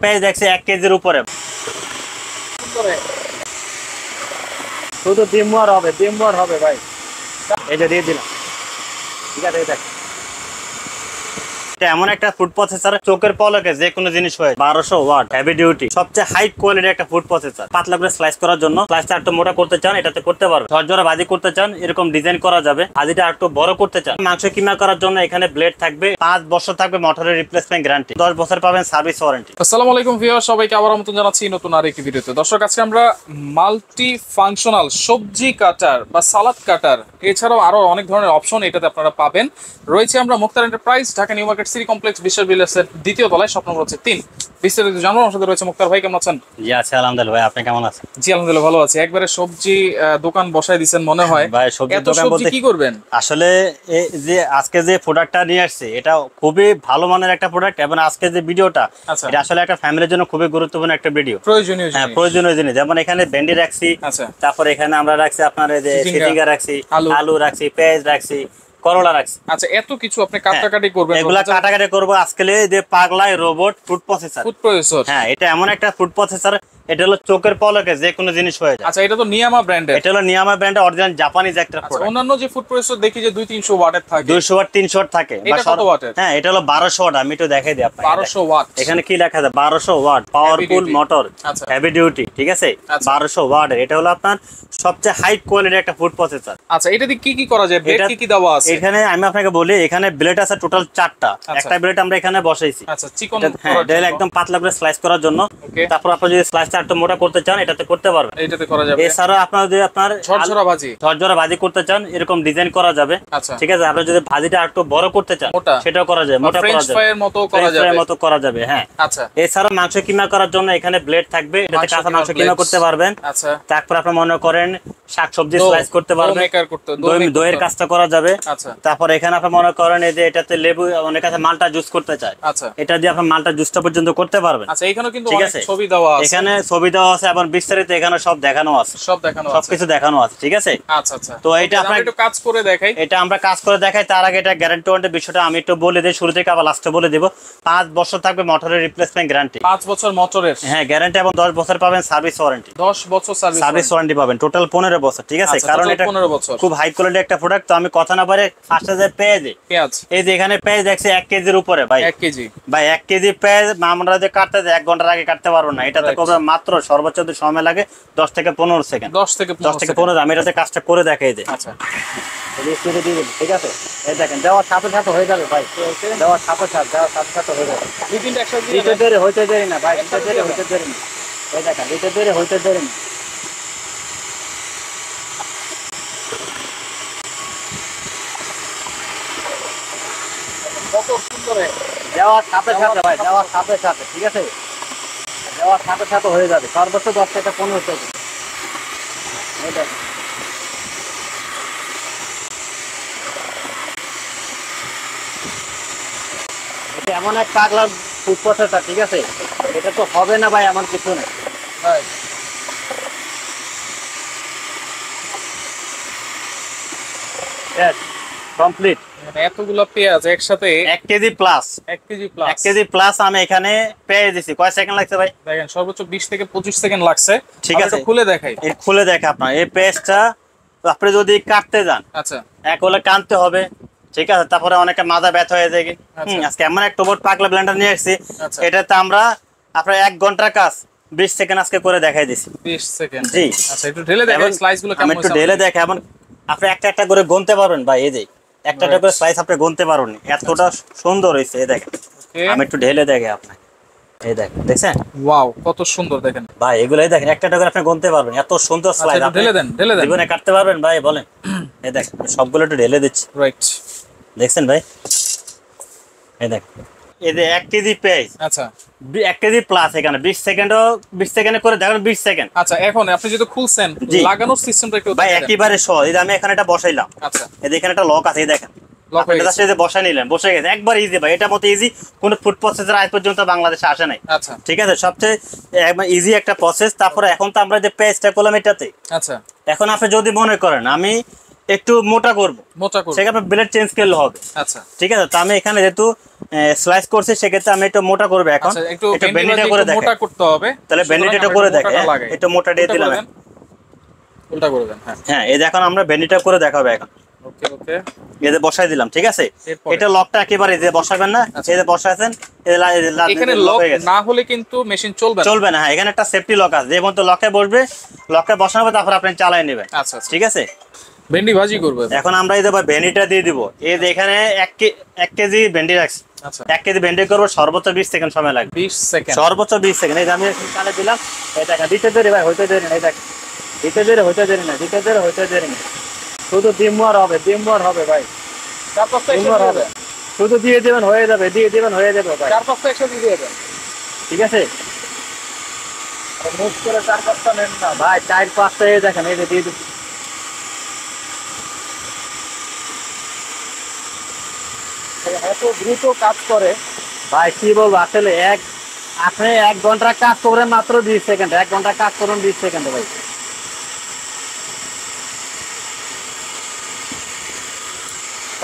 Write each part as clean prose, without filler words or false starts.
পেঁয়াজ দেখছি 1 কেজির উপরে। শুধু ডিমওয়ার হবে ভাই। এই যে দিয়ে দিলাম, ঠিক আছে। দেখ এমন একটা ফুড প্রসেসর, চোখের পলকে যে কোনো জিনিস হয়। 1200 ওয়াট হেভি ডিউটি, সবচেয়ে হাই কোয়ালিটির একটা ফুড প্রসেসর। পাতলা করে স্লাইস করার জন্য, স্লাইসটা একটু মোটা করতে চান এটাতে করতে পারবেন। ঝরঝরা ভাজি করতে চান এরকম ডিজাইন করা যাবে। ভাজিটা একটু বড় করতে চান, মাংস কিমা করার জন্য এখানে ব্লেড থাকবে। 5 বছর থাকবে মোটরের রিপ্লেসমেন্ট গ্যারান্টি, 10 বছর পাবেন সার্ভিস ওয়ারেন্টি। আসসালামু আলাইকুম ভিউয়ার, সবাইকে আবার আমন্ত্রণ জানাচ্ছি নতুন আরেকটি ভিডিওতে। দর্শক, আজকে আমরা মাল্টি ফাংশনাল সবজি কাটার বা সালাদ কাটার, এছাড়াও আরো অনেক ধরনের অপশন এটাতে আপনারা পাবেন। রয়েছে আমরা Muktar enterprise, Dhaka new market city complex, বিশ্বের বিল্ডার্সের দ্বিতীয় তলায়, শপ নম্বর হচ্ছে 3। বিস্তারিত জানবো। আমার সাথে রয়েছে মুক্তার ভাই। কেমন আছেন? জি আছি আলহামদুলিল্লাহ ভাই, আপনি কেমন আছেন? জি আলহামদুলিল্লাহ ভালো আছি। একবারে সবজি দোকান বসায় দিয়েছেন মনে হয় ভাই। সবজি দোকান বলতে কি করবেন? আসলে এই যে আজকে যে প্রোডাক্টটা নিয়ে আসছে এটা খুবই ভালো মানের একটা প্রোডাক্ট, এবং আজকে যে ভিডিওটা এটা আসলে একটা ফ্যামিলির জন্য খুবই গুরুত্বপূর্ণ একটা ভিডিও, প্রয়োজনীয় হ্যাঁ প্রয়োজনীয় জিনিস। যেমন এখানে ভেন্ডি রাখছি, তারপরে এখানে আমরা রাখছি আপনার এই যে চিচিঙ্গা রাখছি, আলু রাখছি, পেঁয়াজ রাখছি, করলা রাখছি। আচ্ছা, এত কিছু আপনি কাটাকাটি করবেন? এগুলা কাটাকাটি করবো আজকে। যে পাগলাই রোবট ফুড প্রসেসর, হ্যাঁ এটা এমন একটা ফুড প্রসেসর, এটা হলো চোখের পলকে যে কোনো জিনিস হয়ে যায়। আচ্ছা, এটা তো নিয়ামা ব্র্যান্ডের। এটা হলো নিয়ামা ব্র্যান্ডের অরিজিনাল জাপানিজ একটা প্রোডাক্ট। অন্যান্য যে ফুড প্রসেসর দেখি যে 200-300 ওয়াটের থাকে, 200 ওয়াট 300 ওয়াট থাকে। এটা কত ওয়াটের? হ্যাঁ এটা হলো 1200 ওয়াট। আমি একটু দেখাই দিই আপনাকে। 1200 ওয়াট। এখানে কি লেখা আছে? 1200 watt powerful motor, heavy duty, ঠিক আছে। 1200 ওয়াটের এটা হলো আপনার সবচেয়ে হাই কোয়ালিটির একটা ফুড প্রসেসর। আচ্ছা, এটা দিয়ে কি করা যায়? ব্লেড কি দেওয়া আছে? এখানে আমি আপনাকে বলি, এখানে ব্লেড আছে টোটাল 4টা। একটা ব্লেড আমরা এখানে বসাইছি, আচ্ছা চিকন এটা একদম পাতলা করে স্লাইস করার জন্য। তারপর আপনি যদি স্লাইসটা একটু মোটা করতে চান এটাতে করতে পারবেন, এটাতে করা যাবে। এছাড়া আপনার যদি আপনার ঝরঝরা ভাজি করতে চান এরকম ডিজাইন করা যাবে, ঠিক আছে। আপনি যদি ভাজিটা একটু বড় করতে চান সেটাও করা যাবে, মোটা করা যাবে, ফ্রেঞ্চ ফ্রাইয়ের মতো করা যাবে, হ্যাঁ। আচ্ছা, এছাড়া মাংস কিমা করার জন্য এখানে ব্লেড থাকবে, এটাতে কাঁচা মাংস কিমা করতে পারবেন। আচ্ছা, তারপর আপনি মনে করেন শাকসবজি স্লাইস করতে পারবেন, দইয়ের কাজটা করা যাবে। আচ্ছা, তারপর এখানে আপনি মনে করেন এই যে এটাতে লেবু, অনেক আছে মালটা জুস করতে চায়, আচ্ছা এটা দিয়ে আপনি মালটা জুসটা পর্যন্ত করতে পারবেন। আচ্ছা, এখানে কিন্তু অনেক ছবি দেওয়া আছে, এখানে ছবি দেওয়া আছে এবং বিস্তারিত এখানে সব দেখানো আছে, সবকিছু দেখানো আছে, ঠিক আছে। আচ্ছা আচ্ছা, তো এটা আমরা একটু কাজ করে দেখাই। এটা আমরা কাজ করে দেখাই। তার আগে এটা গ্যারান্টি ওয়ারেন্টি বিষয়টা আমি একটু বলে দিই শুরু থেকে, আবার লাস্টে বলে দিব। 5 বছর থাকবে মোটরের রিপ্লেসমেন্ট গ্যারান্টি। 5 বছর মোটরের, হ্যাঁ গ্যারান্টি, এবং 10 বছর পাবেন সার্ভিস ওয়ারেন্টি। 10 বছর সার্ভিস ওয়ারেন্টি পাবেন, টোটাল 15 বছর, ঠিক আছে। কারণ এটা 15 বছর খুব হাই কোয়ালিটি একটা প্রোডাক্ট। তো আমি কথা না পারে ফার্স্টে যে পেঁয়াজ, এই যে এখানে পেঁয়াজ দেখছি 1 কেজির উপরে ভাই। 1 কেজি ভাই, 1 কেজি পেঁয়াজ আমরা যে কাটতে যাই 1 ঘন্টার আগে কাটতে পারবো না। এটাতে করবে মাত্র সর্বোচ্চ সময় লাগে 10 থেকে 15 সেকেন্ড। 10 থেকে 15। আমি এটাতে কাজটা করে দেখাই দিই। আচ্ছা, ঠিক আছে। এই দেখেন দেওয়ার সাথে সাথে হয়ে যাবে ভাই, দেওয়ার সাথে সাথে হয়ে যাবে। দুই তিনটা একসাথে দিতে দেরি হইতে দেরি না ভাই, দিতে দেরি হইতে দেরি না। এই দেখেন দিতে দেরি হইতে দেরি না। কত সুন্দর দেওয়ার সাথে সাথে ভাই, দেওয়ার সাথে সাথে, ঠিক আছে। দেওয়ার সাথে সাথে হয়ে যাবে সর্বোচ্চ 10 থেকে 15 সেকেন্ড। এই দেখেন এটা এমন এক পাগলা ফুড প্রসেসর, ঠিক আছে। এটা তো হবে না ভাই, এমন কিছু নেই ভাই। কমপ্লিট। এতগুলো পেঁয়াজ একসাথে 1 কেজি প্লাস, 1 কেজি প্লাস আমি এখানে পেঁয়াজ দিছি। কয় সেকেন্ড লাগছে ভাই? দেখেন সর্বোচ্চ 20 থেকে 25 সেকেন্ড লাগছে, ঠিক আছে। খুলে দেখাই, খুলে দেখে আপনার এই পেঁয়াজটা আপনি যদি কাটতে যান, আচ্ছা এক হলে কাটতে হবে, ঠিক আছে। তারপরে অনেকে মাথা ব্যথা হয়ে যায়। আজকে এমন একটা রোবট পাগলা ব্লেন্ডার নিয়ে এসেছি, এটাতে আমরা আপনার 1 ঘন্টার কাজ 20 সেকেন্ড আজকে করে দেখাই দিছি। 20 সেকেন্ড, জি। আচ্ছা, একটু ঢেলে দেখেন স্লাইসগুলো কেমন হয়েছে। একটু ঢেলে দেখে, এবং আপনি একটা একটা করে গুনতে পারবেন ভাই। এই যে একটা একটা করে স্লাইস আপনি গুনতে পারবেন, এতটা সুন্দর হয়েছে। এই দেখেন আমি একটু ঢেলে দেখে আপনাকে, এই দেখেন দেখছেন, ওয়াও কত সুন্দর দেখেন ভাই। এগুলাই দেখেন একটা একটা করে আপনি গুনতে পারবেন, এত সুন্দর স্লাইস। আপনি ঢেলে দেন জীবনে কাটতে পারবেন ভাই, বলেন। এই দেখেন সবগুলো একটু ঢেলে দিচ্ছি, রাইট, দেখছেন ভাই। এই দেখেন এই যে 1 কেজি পেঁয়াজ, আচ্ছা 1 কেজি প্লাস, এখানে 20 সেকেন্ডে করে দেখেন, 20 সেকেন্ড। আচ্ছা, এখন আপনি যেটা খুলছেন লাগানোর সিস্টেমটা একটু ভাই একেবারে সহজ। এই যে আমি এখানে এটা বসাইলাম, আচ্ছা এই যে এখানে একটা লক আছে, এই দেখেন বসাই নিলেন, বসে গেছে একবার ইজি ভাই। এটা মতো ইজি কোন ফুড প্রসেসর আজ পর্যন্ত বাংলাদেশে আসে নাই, আচ্ছা ঠিক আছে। সবচেয়ে ইজি একটা প্রসেস। তারপরে এখন তো আমরা যে পেজটা করলাম এটাতে, আচ্ছা, এখন আপনি যদি মনে করেন আমি একটু মোটা করব, সেক্ষেত্রে ব্লেড চেঞ্জ করলে হবে। আচ্ছা ঠিক আছে, তো আমি এখানে যেহেতু স্লাইস করছি সেক্ষেত্রে আমি একটু মোটা করবো এখন। একটু বেনিটা করে দেখেন, মোটা করতে হবে। তাহলে বেনিটা করে দেখেন, একটু মোটা দিয়ে দিলাম, উল্টা করে দেন। হ্যাঁ এই দেখুন আমরা বেনিটা করে দেখাবো এখন। ওকে ওকে, এই যে বসাই দিলাম, ঠিক আছে। এটা লকটা একেবারে যে বসাবেন না, এই যে বসাছেন, এখানে লক না হলে কিন্তু মেশিন চলবে না। হ্যাঁ, এখানে একটা সেফটি লক আছে, যে পর্যন্ত লকে বসবে, লকে বসানো হবে, তারপর আপনি চালাই নেবেন। আচ্ছা ঠিক আছে, ভেন্ডি ভাজি করবে এখন আমরা এই যে ভেন্ডিটা দিয়ে দিব। এই যে এখানে 1 কেজি ভেন্ডি রাখছি। আচ্ছা 1 কেজি ভেন্ডি করবো, সর্বোচ্চ 20 সেকেন্ড সময় লাগবে। 20 সেকেন্ড, সর্বোচ্চ 20 সেকেন্ড। এই যে আমি চালে দিলাম, এই দেখেন দিতে দেরি ভাই, হইতে দেরি না, এই দেখেন দিতে দেরি, হইতে দেরি না, দিতে দেরি, হইতে দেরি না। শুধু ডিমওয়ার হবে ভাই, 4-5টা হবে, শুধু দিয়ে দেবেন হয়ে যাবে, দিয়ে দেবেন হয়ে যাবে ভাই, 4-5টা একসাথে দিয়ে দেবেন। ঠিক আছে, মুখ করে 4-5টা নেন না ভাই, 4-5টা এই দেখেন, এই যে দিয়ে দিচ্ছি। এত দ্রুত কাজ করে ভাই, কি বলবো আসলে। আপনি 1 ঘন্টা কাজ করবেন মাত্র 20 সেকেন্ড, 1 ঘন্টা কাজ করুন 20 সেকেন্ডে ভাই।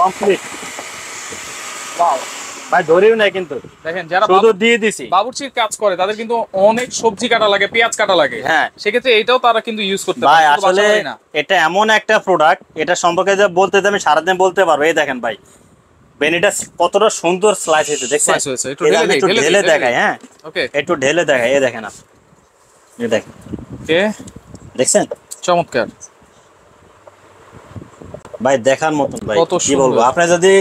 কমপ্লিট। ওয়াও ভাই, ধরেও নাই কিন্তু, দেখেন যারা শুধু দিয়ে দিছি। বাবুর্চির কাজ করে তাদের কিন্তু অনেক সবজি কাটা লাগে, পেঁয়াজ কাটা লাগে, হ্যাঁ সেক্ষেত্রে এটাও তারা কিন্তু ইউজ করতে ভাই। পারে। আসলে এটা এমন একটা প্রোডাক্ট, এটা সম্পর্কে যে বলতে আমি সারাদিন বলতে পারবো। এই দেখেন ভাই, বেনিটা কতটা সুন্দর স্লাইস হয়েছে, দেখছেন? একটু ঢেলে দেখাই, হ্যাঁ ওকে, একটু ঢেলে দেখাই। এই দেখেন আপনি, এই দেখেন, ওকে দেখছেন? চমৎকার ভাই, দেখার মতন ভাই, কত কি বলবো। আপনি যদি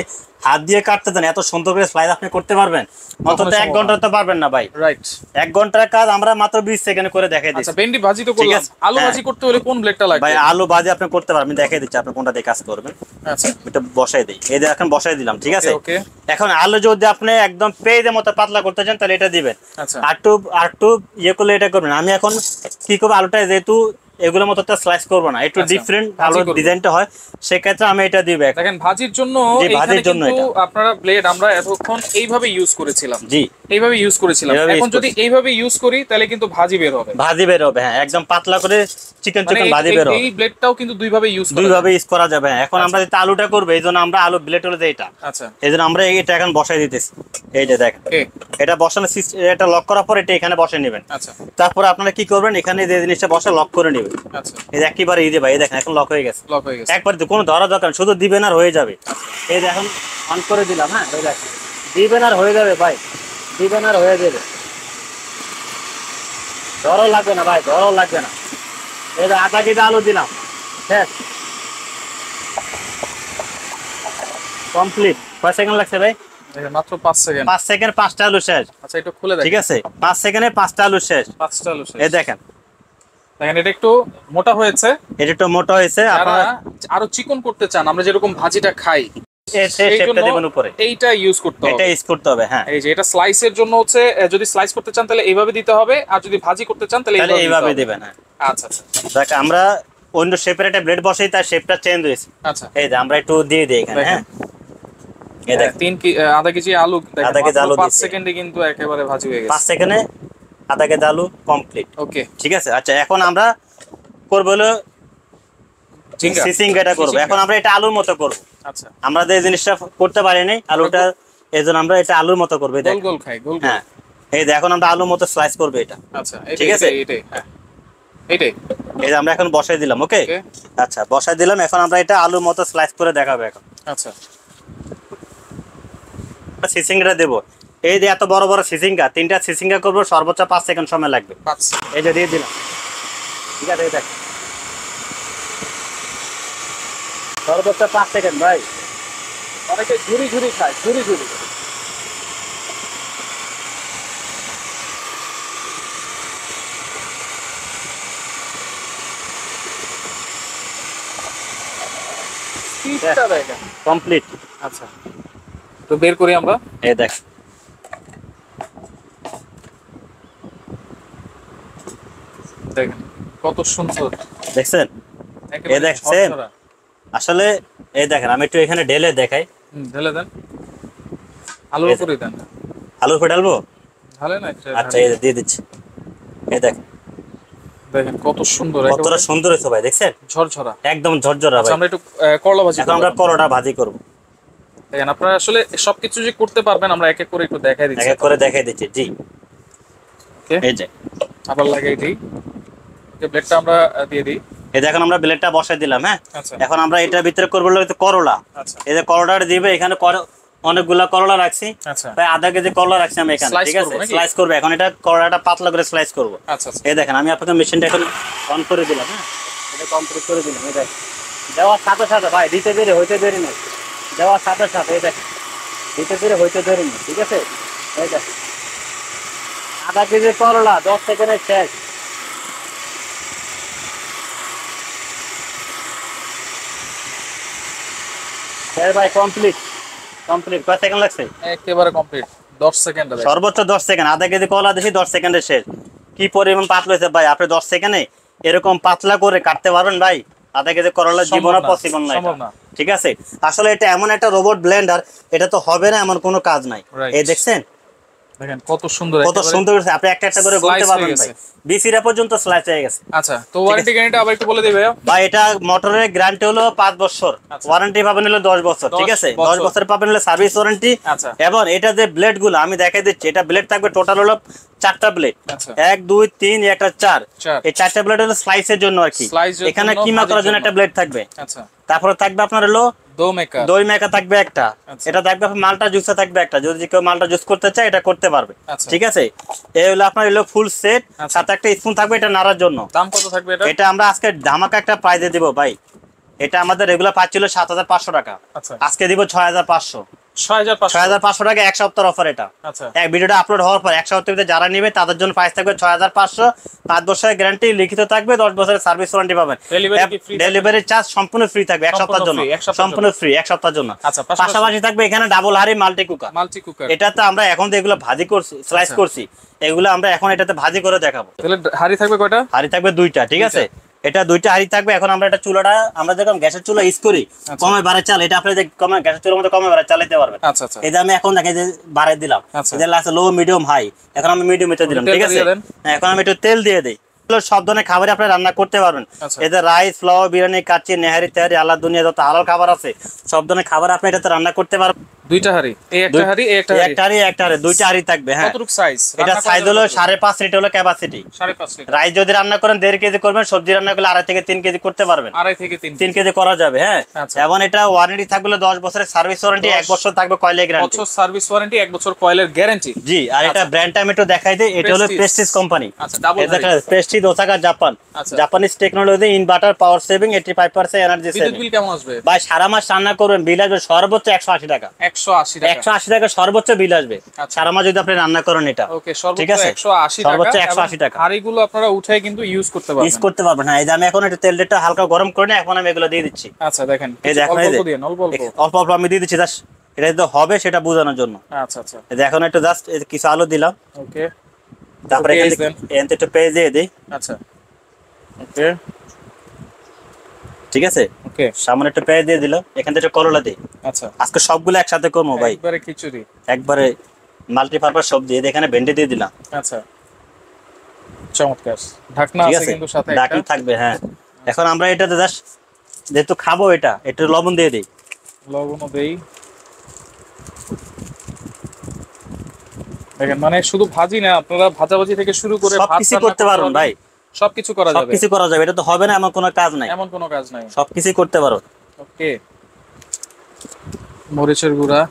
হাত দিয়ে কাটতে দেন, এত সুন্দর করে স্লাইস আপনি করতে পারবেন, অন্তত 1 ঘন্টা তো পারবেন না ভাই। রাইট, 1 ঘন্টার কাজ আমরা মাত্র 20 সেকেন্ড করে দেখাই দিচ্ছি। আচ্ছা ভেন্ডি ভাজি তো করলাম, আলু ভাজি করতে হলে কোন ব্লেডটা লাগবে? ভাই আলু ভাজি আপনি করতে পারবেন, আমি দেখাই দিচ্ছি আপনি কোনটা দিয়ে কাজ করবেন। আচ্ছা এটা বসাই দেই, এই যে এখন বসাই দিলাম, ঠিক আছে। ওকে, এখন আলু যদি আপনি একদম পেঁয়াজের মতো পাতলা করতে চান, তাহলে এটা দিবেন। আচ্ছা আর একটু ইয়ে করলে এটা করবেন। আমি এখন কি করবো, আলুটা যেহেতু এগুলোর মতো তো স্লাইস করবো না, একটু ডিফারেন্ট আলুর ডিজাইনটা হয়, সেক্ষেত্রে আমি এটা দিব। দেখেন ভাজির জন্য ভাজির জন্য আপনারা ব্লেড আমরা এতক্ষণ এইভাবে ইউজ করেছিলাম, জি এইভাবে ইউজ করেছিলাম। এখন যদি এইভাবে ইউজ করি তাহলে কিন্তু ভাজি বের হবে, হ্যাঁ একদম পাতলা করে চিকেন ভাজি বের হবে। এই ব্লেডটাও কিন্তু দুইভাবে ইউজ করা যাবে। এখন আমরা যেটা আলুটা করবো, এই জন্য আমরা আলু ব্লেড হলো এটা। আচ্ছা এই জন্য আমরা এটা এখন বসাই দিতেছি। এই যে দেখেন, এটা বসানো, এটা লক করার পর এটা এখানে বসে নেবেন। আচ্ছা তারপরে আপনারা কি করবেন, এখানে যে জিনিসটা বসে লক করে নেবেন। আচ্ছা এই একেবারে এই যে ভাই, দেখেন এখন লক হয়ে গেছে, লক হয়ে গেছে, একবার কোনো ধরা দরকার, শুধু দিবেন আর হয়ে যাবে। এই দেখুন অন করে দিলাম, হ্যাঁ এই দেখেন দিবেন আর হয়ে যাবে ভাই, দিবেন আর হয়ে যাবে, ধরো লাগবে না ভাই, ধরো লাগবে না। এই যে 1/2 কেজি আলু দিলাম, শেষ, কমপ্লিট। কয় সেকেন্ড লাগছে ভাই? মাত্র 5 সেকেন্ড। 5 সেকেন্ড 5টা আলু শেষ। আচ্ছা এটা খুলে দেখেন, ঠিক আছে, 5 সেকেন্ডে 5টা আলু শেষ, 5টা আলু শেষ। এই দেখেন, দেখেন এটা একটু মোটা হয়েছে, এটা একটু মোটা হয়েছে। আপনারা আরো চিকন করতে চান, আমরা যেরকম ভাজিটা খাই এইটা ইউজ করতে হবে, এটা ইউজ করতে হবে। হ্যাঁ এই যে এটা স্লাইসের জন্য হচ্ছে, যদি স্লাইস করতে চান তাহলে এইভাবে দিতে হবে, আর যদি ভাজি করতে চান তাহলে এইভাবে দিবেন। আচ্ছা আচ্ছা, দেখ আমরা অন্য শেপের একটা ব্লেড বসাই, তার শেপটা চেঞ্জ হয়েছে। আচ্ছা এই যে আমরা একটু দিয়ে দিই এখানে, হ্যাঁ এই দেখ 1/2 কেজি আলু, দেখেন 1/2 কেজি আলু 5 সেকেন্ডে কিন্তু একেবারে ভাজি হয়ে গেছে। 5 সেকেন্ডে 1/2 কেজি আলু কমপ্লিট। ওকে ঠিক আছে, আচ্ছা এখন আমরা করব হলো সিসিংটা করব। এখন আমরা এটা আলুর মতো করব। আচ্ছা আমরা যে জিনিসটা করতে পারি নাই আলুটা, এজন্য আমরা এটা আলুর মতো করব। এই গোল গোল খাই, গোল গোল, হ্যাঁ এই যে এখন আমরা আলুর মতো স্লাইস করব এটা। আচ্ছা ঠিক আছে, এইটাই হ্যাঁ এইটাই। এই যে আমরা এখন বসাই দিলাম, ওকে আচ্ছা বসাই দিলাম। এখন আমরা এটা আলুর মতো স্লাইস করে দেখাবো এখন। আচ্ছা সিসিংটা দেব। এই যে এত বড় বড় সিসিংটা, 3টা সিসিংটা করব, সর্বোচ্চ 5 সেকেন্ড সময় লাগবে। 5, এই যে দিয়ে দিলাম, ঠিক আছে, এই দেখ সর্বোচ্চ 5 সেকেন্ড ভাই। অনেকে ঝুরি ঝুরি খায়, ঝুরি ঝুরি। কমপ্লিট। আচ্ছা তো বের করি আমরা, এই দেখ দেখেন কত সুন্দর, দেখছেন? এই দেখ সেম আসলে। এই দেখেন আমি একটু এখানে ঢেলে দেখাই, ঢেলে দেন, আলুর উপরে দেন। আলুর উপরে ঢালবো? ঢালে না? আচ্ছা এই দিয়ে দিচ্ছি, এই দেখ দেখেন কত সুন্দর, কতটা একেবারে সুন্দর হয়েছে ভাই, দেখছেন ঝরঝরা। একদম ঝরঝরা আচ্ছা ভাই। আমরা একটু করলা ভাজি এখন আমরা করোটা ভাজি করব, দেখেন আপনারা আসলে সবকিছু যে করতে পারবেন আমরা এক এক করে একটু দেখাই দিচ্ছি। এক এক করে দেখাই দিচ্ছি। জি ওকে, এই যে, আবার লাগাই দিই। ওকে, ব্লেডটা আমরা দিয়ে দিই। এই যে এখন আমরা ব্লেডটা বসাই দিলাম। হ্যাঁ, আচ্ছা এখন আমরা এটার ভিতরে করবো হলো করলা। আচ্ছা এই যে করলাটা দিবে, এখানে অনেকগুলা করলা রাখছি, আচ্ছা প্রায় আধা কেজি করলা রাখছি আমি এখানে। Slice ঠিক আছে, করবো নাকি? স্লাইস করবো। এখন এটা করলাটা পাতলা করে স্লাইস করবো। আচ্ছা আচ্ছা এই দেখেন আমি আপনাকে মেশিনটা এখন অন করে দিলাম। হ্যাঁ, এটা কমপ্লিট করে দিলাম। এই দেখেন দেওয়ার সাথে সাথে ভাই দিতে দেরি হইতে দেরি নেই, দেওয়ার সাথে সাথে এই দেখেন দিতে দেরি হইতে দেরি নেই। ঠিক আছে, এই দেখেন আধা কেজি করলা 10 সেকেন্ডে শেষ। ভাই কমপ্লিট, কমপ্লিট। কয় সেকেন্ড লাগছে? একেবারে কমপ্লিট, 10 সেকেন্ড। সর্বোচ্চ 10 সেকেন্ড। আধা কেজি কলা দিছি 10 সেকেন্ডে শেষ। কি পরিমাণ পাতলা হয়েছে ভাই, আপনি 10 সেকেন্ডে এরকম পাতলা করে কাটতে পারবেন ভাই? আধা কেজি করলা জীবনে পসিবল না, সম্ভব না। ঠিক আছে। আসলে এটা এমন একটা রোবট ব্লেন্ডার, এটা তো হবে না এমন কোনো কাজ নাই। Right. এই দেখছেন দেখেন কত সুন্দর, কত সুন্দর হয়েছে। আপনি একটা একটা করে বলতে Slice পারবেন হয়ে ভাই, গেছে। বিসিরা পর্যন্ত স্লাইস হয়ে গেছে। আচ্ছা, তো ওয়ারেন্টি গ্যারান্টি আবার একটু বলে দিই ভাইয়া। ভাই এটা মোটরের গ্যারান্টি হলো 5 বছর, আচ্ছা। ওয়ারেন্টি পাবেন হলো 10 বছর। ঠিক আছে, 10 বছর পাবেন হলো সার্ভিস ওয়ারেন্টি। আচ্ছা এবং এটা যে ব্লেড গুলো আমি দেখাই দিচ্ছি, এটা ব্লেড থাকবে টোটাল হলো 4টা ব্লেড। আচ্ছা 1 2 3 একটা 4। চার। এই 4টা ব্লেড হলো স্লাইসের জন্য আর কি। Slice এর এখানে জন্য, কিমা করার ভাজির জন্য জন্য। একটা ব্লেড থাকবে। আচ্ছা, তারপরে থাকবে আপনার হলো দো মেকার। দই মেকা থাকবে একটা। আচ্ছা। এটা থাকবে আপনার মালটা জুসে থাকবে একটা, যদি কেউ মালটা জুস করতে চায় এটা করতে পারবে। আচ্ছা। ঠিক আছে, এই হলো আপনার হলো ফুল সেট। আচ্ছা। সাথে একটা স্পুন থাকবে এটা নাড়ার জন্য। দাম কত থাকবে এটা? এটা আমরা আজকে ধামাকা একটা প্রাইজে দিব ভাই। এটা আমাদের রেগুলার পাচ্ছিল 7500 টাকা, আচ্ছা আজকে দিব 6500। 6500। 6500 টাকা এক সপ্তাহের অফার এটা। আচ্ছা এক ভিডিওটা আপলোড হওয়ার পর এক সপ্তাহের ভিতরে যারা নেবে তাদের জন্য প্রাইস থাকবে 6500। 5 বছরের গ্যারান্টি লিখিত থাকবে, 10 বছরের সার্ভিস ওয়ারেন্টি পাবেন। Delivery কি free থাকবে? ডেলিভারি চার্জ সম্পূর্ণ ফ্রি থাকবে এক সপ্তাহের জন্য, free, এক সপ্তাহের সম্পূর্ণ ফ্রি এক সপ্তাহের জন্য। আচ্ছা, পাশাপাশি থাকবে এখানে ডাবল হাড়ি মাল্টি কুকার। Multi cooker. এটাতে আমরা এখন তো এগুলো ভাজি করছি, স্লাইস আচ্ছা। করছি, এগুলো আমরা এখন এটাতে ভাজি করে দেখাবো। তাহলে হাড়ি থাকবে কয়টা? হাড়ি থাকবে 2টা। ঠিক আছে, এটা 2টা হাড়ি থাকবে। এখন আমরা এটা চুলাটা আমরা যখন গ্যাসের চুলা ইউজ করি আচ্ছা। কমে বাড়ে চাল, এটা আপনি যে কমে গ্যাসের চুলার মধ্যে কমে বাড়ে চালাতে পারবেন। আচ্ছা আচ্ছা এই যে আমি এখন দেখে যে বাড়াই দিলাম, আচ্ছা। এটা লাগছে লো মিডিয়াম হাই, এখন আমি মিডিয়াম এতে দিলাম। তেলটা ঠিক আছে, দিয়ে দেন। হ্যাঁ, এখন আমি একটু তেল দিয়ে দিই। সব ধরনের খাবার আপনি রান্না করতে পারবেন। আচ্ছা। এতে রাইস, ফ্লাওয়ার, বিরিয়ানি, কাচ্চি, নেহারি, তেহারি, আল্লাহ দুনিয়া যত হালাল খাবার আছে সব ধরনের খাবার আপনি এটাতে রান্না করতে পারবেন। 2টা হাড়ি, এই একটা হাড়ি, এই একটা হাড়ি। একটা হাড়ি 2টা হাড়ি থাকবে। হ্যাঁ, কতটুকু সাইজ? এটা সাইজ হলো 5.5 লিটার হলো ক্যাপাসিটি। 5.5 লিটার। রাইস যদি রান্না করেন 1.5 কেজি করবেন, সবজি রান্না করলে 2.5 থেকে 3 কেজি করতে পারবেন। 2.5 থেকে 3 3 কেজি করা যাবে। হ্যাঁ, আচ্ছা। এবং এটা ওয়ারেন্টি থাকবে 10 বছরের সার্ভিস ওয়ারেন্টি, 1 বছর থাকবে কয়েলের গ্যারান্টি। বছর সার্ভিস ওয়ারেন্টি, 1 বছর কয়েলের গ্যারান্টি। জি, আর এটা ব্র্যান্ডটা আমি একটু দেখাই দেই। এটা হলো Prestige। Prestige company. আচ্ছা, ডাবল এটা দেখেন প্রেস্টিজ ওসাকা জাপান। আচ্ছা। Japanese technology, inverter, power saving, 85% energy বিদ্যুৎ সেভিং। বিল কেমন আসবে? ভাই সারা মাস রান্না করবেন, বিল আসবে সর্বোচ্চ 180 টাকা। 180 টাকা। 180 টাকা সর্বোচ্চ বিল আসবে আচ্ছা। সারা মাস যদি আপনি রান্না করেন এটা। ওকে, ঠিক সর্বোচ্চ আছে, 180 টাকা। সর্বোচ্চ 180 টাকা। হাড়িগুলো আপনারা উঠায় কিন্তু ইউজ করতে পারবেন। ইউজ করতে পারবেন। হ্যাঁ, এই যে আমি এখন একটু তেলটা হালকা গরম করে নিয়ে এখন আমি এগুলো দিয়ে দিচ্ছি। আচ্ছা দেখেন, এই যে এখন অল্প এই যে অল্প দিন, অল্প অল্প। অল্প অল্প আমি দিয়ে দিচ্ছি জাস্ট, এটা তো হবে সেটা বোঝানোর জন্য। আচ্ছা আচ্ছা এই যে এখন একটু জাস্ট কিছু আলু দিলাম, ওকে। তারপরে পেঁয়াজ এখান দেন। থেকে একটু পেঁয়াজ দিয়ে দিই। আচ্ছা ওকে ঠিক আছে, ওকে সামনে একটু পেঁয়াজ দিয়ে দিলাম, এখান থেকে একটু করলা দিই। আচ্ছা, আজকে সবগুলো একসাথে করবো ভাই, একবারে খিচুড়ি। একবারে মাল্টিপারপাস সবজি। এই যে এখানে ভেন্ডি দিয়ে দিলাম। আচ্ছা, চমৎকার। ঢাকনা ঠিক আছে আছে, কিন্তু সাথে ডাকি একটা। থাকবে। হ্যাঁ, এখন আমরা এটাতে জাস্ট যেহেতু খাবো এটা একটু লবণ দিয়ে দিই। লবণও দেই। দেখেন মানে শুধু ভাজি না, আপনারা ভাজাভাজি থেকে শুরু করে ভাত সবকিছু রান্না করতে পারবেন ভাই, সবকিছু করা যাবে। সবকিছু করা যাবে। এটা তো হবে না এমন কোনো কাজ নাই, এমন কোনো কাজ নাই। সবকিছু করতে পারো। ওকে, মরিচের গুঁড়া,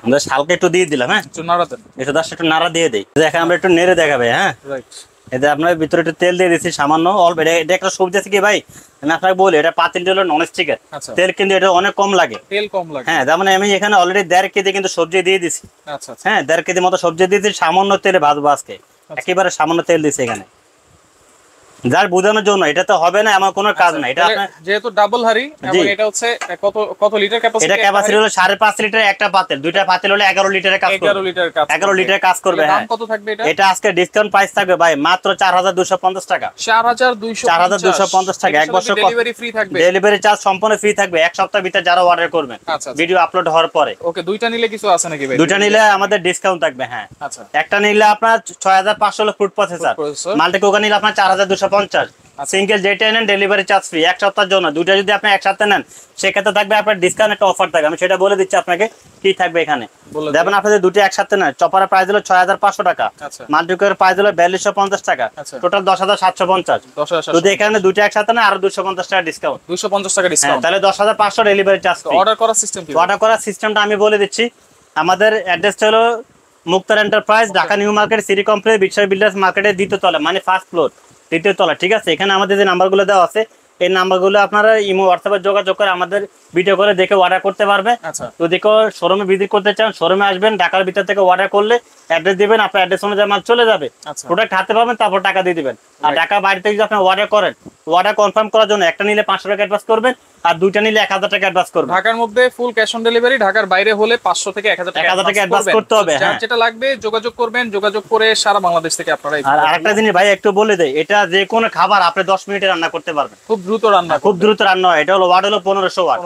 আমরা হালকা একটু দিয়ে দিলাম। হ্যাঁ, একটু নাড়া দেন। এটা জাস্ট একটু নাড়া দিয়ে দিই। দেখেন আমরা একটু নেড়ে দেখাবে। হ্যাঁ, রাইট। এতে আপনার ভিতরে একটু তেল দিয়ে দিচ্ছি সামান্য অল্প। এটা একটা সবজি আছে কি ভাই, আমি আপনাকে বলি এটা পাতিলটা হলো নন স্টিকের, আচ্ছা, তেল কিন্তু এটা অনেক কম লাগে। তেল কম লাগে। হ্যাঁ, যেমন আমি এখানে অলরেডি 1.5 কেজি কিন্তু সবজি দিয়ে দিছি। আচ্ছা আচ্ছা হ্যাঁ, 1.5 কেজি মতো সবজি দিয়ে দিচ্ছি, সামান্য তেলে ভাজবো আজকে। একেবারে সামান্য তেল দিচ্ছি এখানে। যার বোঝানোর জন্য, এটা তো হবে না এমন কোনো কাজ না। এটা আপনার যেহেতু ডাবল হাড়ি এবং এটা হচ্ছে কত কত লিটার ক্যাপাসিটি? এটা ক্যাপাসিটি হলো 5.5 লিটার একটা পাতিল, দুইটা পাতিল হলে 11 লিটারের কাজ করবে। 11 লিটার কাজ 11 লিটার কাজ করবে। দাম হ্যাঁ কত থাকবে এটা? এটা আজকে ডিসকাউন্ট প্রাইস থাকবে ভাই মাত্র 4250 টাকা। 4250 টাকা। এক বছর ডেলিভারি ফ্রি থাকবে। ডেলিভারি চার্জ সম্পূর্ণ ফ্রি থাকবে এক সপ্তাহের ভিতরে যারা অর্ডার করবেন আচ্ছা ভিডিও আপলোড হওয়ার পরে। ওকে, দুইটা নিলে কিছু আছে নাকি ভাই? দুইটা নিলে আমাদের ডিসকাউন্ট থাকবে। হ্যাঁ আচ্ছা, একটা নিলে আপনার 6500 হলো ফুড প্রসেসর, মাল্টি কুকার নিলে আপনার 4250। সিঙ্গেল যেটা নেন ডেলিভারি চার্জ ফ্রি এক সপ্তাহের জন্য। দুইটা যদি আপনি একসাথে নেন সেক্ষেত্রে থাকবে আপনার ডিসকাউন্ট একটা অফার থাকবে, আমি সেটা বলে দিচ্ছি আপনাকে কি থাকবে এখানে। দেখবেন আপনাদের দুটো একসাথে নেন, চপারের প্রাইস হলো 6500 টাকা, মাল্টি কুকারের প্রাইস হলো 4250 টাকা, টোটাল 10750। যদি এখানে দুটো একসাথে নেন আরো 250 টাকা ডিসকাউন্ট। 250 টাকা ডিসকাউন্ট, তাহলে 10500 ডেলিভারি চার্জ ফ্রি। অর্ডার করার সিস্টেম কি? অর্ডার করার সিস্টেমটা আমি বলে দিচ্ছি। আমাদের অ্যাড্রেসটা হলো Muktar enterprise, Dhaka new market, city complex, Biswas builders মার্কেটের দ্বিতীয় তলা, মানে ফার্স্ট ফ্লোর, দ্বিতীয় তলা। ঠিক আছে, এখানে আমাদের যে নাম্বারগুলো দেওয়া আছে এই নাম্বারগুলো আপনারা ইমো হোয়াটসঅ্যাপে যোগাযোগ করে আমাদের ভিডিও করে দেখে অর্ডার করতে পারবে। যদি কেউ শোরুমে ভিজিট করতে চান শোরুমে আসবেন, ঢাকার ভিতর থেকে অর্ডার করলে অ্যাড্রেস দিবেন, আপনার অ্যাড্রেস অনুযায়ী মাল চলে যাবে, প্রোডাক্ট হাতে পাবেন, তারপর টাকা দিয়ে দিবেন। আর ঢাকা বাইরে থেকে যদি আপনি অর্ডার করেন, অর্ডার কনফার্ম করার জন্য একটা নিলে 500 টাকা অ্যাডভান্স করবেন, আর দুইটা নিলে 1000 টাকা অ্যাডভান্স করবেন। ঢাকার মধ্যে ফুল ক্যাশ অন ডেলিভারি, ঢাকার বাইরে হলে 500 থেকে 1000 টাকা অ্যাডভান্স করতে হবে। হ্যাঁ যেটা লাগবে যোগাযোগ করবেন, যোগাযোগ করে সারা বাংলাদেশ থেকে আপনারা। আর আরেকটা জিনিস ভাই একটু বলে দেই, এটা যে কোনো খাবার আপনি 10 মিনিটে রান্না করতে পারবেন, খুব দ্রুত রান্না, খুব দ্রুত রান্না হয়। এটা হলো ওয়াট হলো 1500 ওয়াট।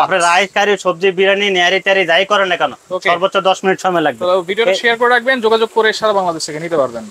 আপনি রাইস কারি, সবজি, বিরিয়ানি, নেয়ারি টারি যাই করেন না কেন সর্বোচ্চ 10 মিনিট সময় লাগবে। ভিডিওটা শেয়ার করে রাখবেন, যোগাযোগ করে সারা বাংলাদেশ থেকে নিতে পারবেন।